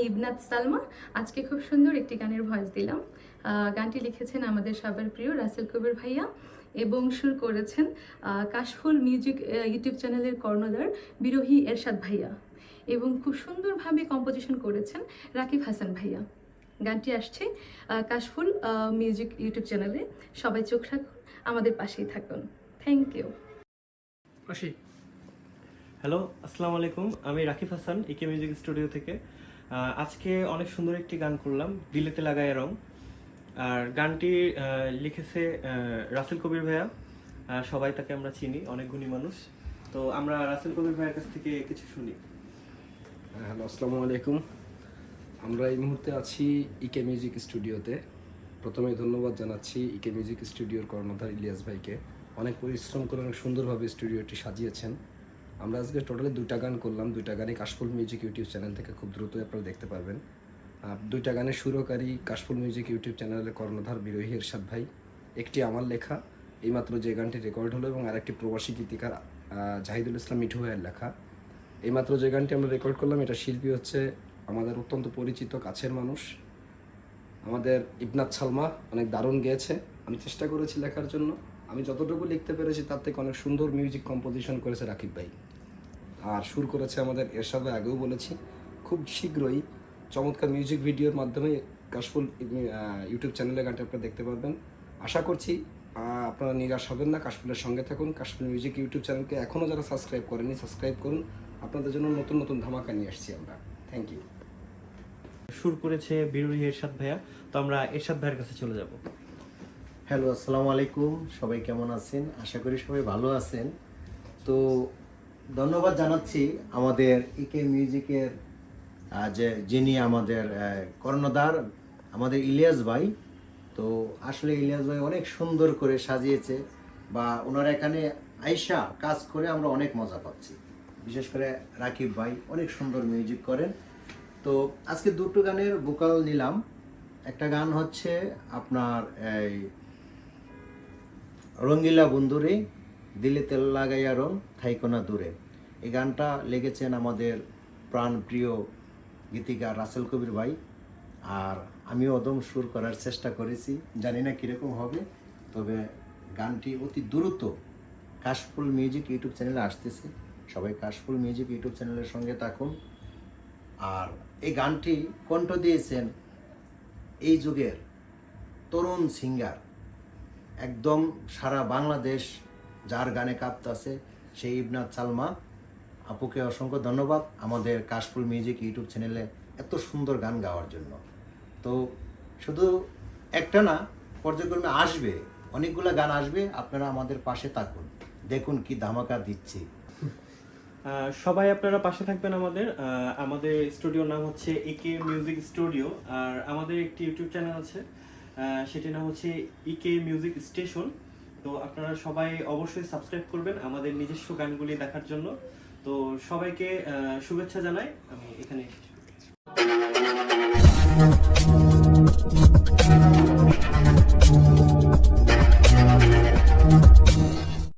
ইবনাত সালমা। আজকে খুব সুন্দর একটি গানের ভয়েস দিলাম। গানটি লিখেছেন আমাদের সবার প্রিয় রাসেল কবির ভাইয়া এবং সুর করেছেন কাশফুল মিউজিক ইউটিউব চ্যানেলের কর্ণধার বিরোহী এরশাদ ভাইয়া এবং খুব সুন্দরভাবে কম্পোজিশন করেছেন রাকিব হাসান ভাইয়া। গানটি আসছে কাশফুল মিউজিক ইউটিউব চ্যানেলে। সবাই চোখ রাখুন, আমাদের পাশেই থাকুন। Thank you. হ্যালো, আসসালামু আলাইকুম। আমি রাকিব হাসান, ইকে মিউজিক স্টুডিও থেকে। আজকে অনেক সুন্দর একটি গান করলাম, দিলেতে লাগায় রং। আর গানটি লিখেছে রাসেল কবির ভাইয়া। সবাই তাকে আমরা চিনি, অনেক গুণী মানুষ। তো আমরা রাসেল কবির ভাইয়ের কাছ থেকে কিছু শুনি। হ্যালো, আসসালামু আলাইকুম। আমরা এই মুহূর্তে আছি ইকে মিউজিক স্টুডিওতে। প্রথমে ধন্যবাদ জানাচ্ছি ইকে মিউজিক স্টুডিওর কর্ণধার ইলিয়াস ভাইকে। অনেক পরিশ্রম করে অনেক সুন্দরভাবে স্টুডিওটি সাজিয়েছেন। আমরা আজকে টোটালি 2টা গান করলাম। 2টা গানই কাশফুল মিউজিক ইউটিউব চ্যানেল থেকে খুব দ্রুতই আপনারা দেখতে পারবেন। 2টা গানের সুরকারী কাশফুল মিউজিক ইউটিউব চ্যানেলের কর্ণধার বিরোহী এরশাদ ভাই। একটি আমার লেখা, এইমাত্র যে গানটি রেকর্ড হলো, এবং আরেকটি প্রবাসী গীতিকার জাহিদুল ইসলাম মিঠু ভাইয়ের লেখা। এইমাত্র যে গানটি আমরা রেকর্ড করলাম, এটা শিল্পী হচ্ছে আমাদের অত্যন্ত পরিচিত কাছের মানুষ, আমাদের ইবনাত সালমা। অনেক দারুণ গেয়েছে। আমি চেষ্টা করেছি লেখার জন্য, আমি যতটুকু লিখতে পেরেছি তার থেকে অনেক সুন্দর মিউজিক কম্পোজিশন করেছে রাকিব ভাই, আর সুর করেছে আমাদের এরশাদ ভাই। আগেও বলেছি, খুব শীঘ্রই চমৎকার মিউজিক ভিডিওর মাধ্যমে কাশফুল ইউটিউব চ্যানেলে গানটা আপনারা দেখতে পারবেন। আশা করছি আপনারা নিরাশ হবেন না। কাশফুলের সঙ্গে থাকুন। কাশফুল মিউজিক ইউটিউব চ্যানেলকে এখনও যারা সাবস্ক্রাইব করেনি, সাবস্ক্রাইব করুন। আপনাদের জন্য নতুন নতুন ধামাকা নিয়ে আসছি আমরা। Thank you. সুর করেছে বিরোহী এরশাদ ভাইয়া। তো আমরা এরশাদ ভাইয়ের কাছে চলে যাব। হ্যালো, আসসালামু আলাইকুম। সবাই কেমন আছেন? আশা করি সবাই ভালো আছেন। তো ধন্যবাদ জানাচ্ছি আমাদের ইকে মিউজিকের যিনি আমাদের কর্ণধার, আমাদের ইলিয়াস ভাই। তো আসলে ইলিয়াস ভাই অনেক সুন্দর করে সাজিয়েছে, বা ওনারা এখানে আইসা কাজ করে আমরা অনেক মজা পাচ্ছি। বিশেষ করে রাকিব ভাই অনেক সুন্দর মিউজিক করেন। তো আজকে 2টো গানের ভোকাল নিলাম। একটা গান হচ্ছে আপনার এই রঙ্গিলা বন্ধুরে দিলে তেল লাগাইয়া রং থাইকোনা দূরে। এই গানটা লেগেছেন আমাদের প্রাণ প্রিয় গীতিকার রাসেল কবির ভাই, আর আমিও অদম সুর করার চেষ্টা করেছি। জানি না কীরকম হবে, তবে গানটি অতি দ্রুত কাশফুল মিউজিক ইউটিউব চ্যানেলে আসতেছে। সবাই কাশফুল মিউজিক ইউটিউব চ্যানেলের সঙ্গে থাকুন। আর এই গানটি কণ্ঠ দিয়েছেন এই যুগের তরুণ সিঙ্গার, একদম সারা বাংলাদেশ যার গানে কাঁপতাছে, সেই ইবনাত সালমা আপুকে অসংখ্য ধন্যবাদ আমাদের কাশফুল মিউজিক ইউটিউব চ্যানেলে এত সুন্দর গান গাওয়ার জন্য। তো শুধু একটা না, পর্যায়ক্রমে আসবে, অনেকগুলো গান আসবে। আপনারা আমাদের পাশে থাকুন, দেখুন কি ধামাকা দিচ্ছি। সবাই আপনারা পাশে থাকবেন আমাদের। আমাদের স্টুডিওর নাম হচ্ছে ইকে মিউজিক স্টুডিও, আর আমাদের একটি ইউটিউব চ্যানেল আছে, সেটির নাম হচ্ছে ইকে মিউজিক স্টেশন। তো আপনারা সবাই অবশ্যই সাবস্ক্রাইব করবেন আমাদের নিজস্ব গানগুলি দেখার জন্য। তো সবাইকে শুভেচ্ছা জানাই। আমি এখানে শেষ করছি।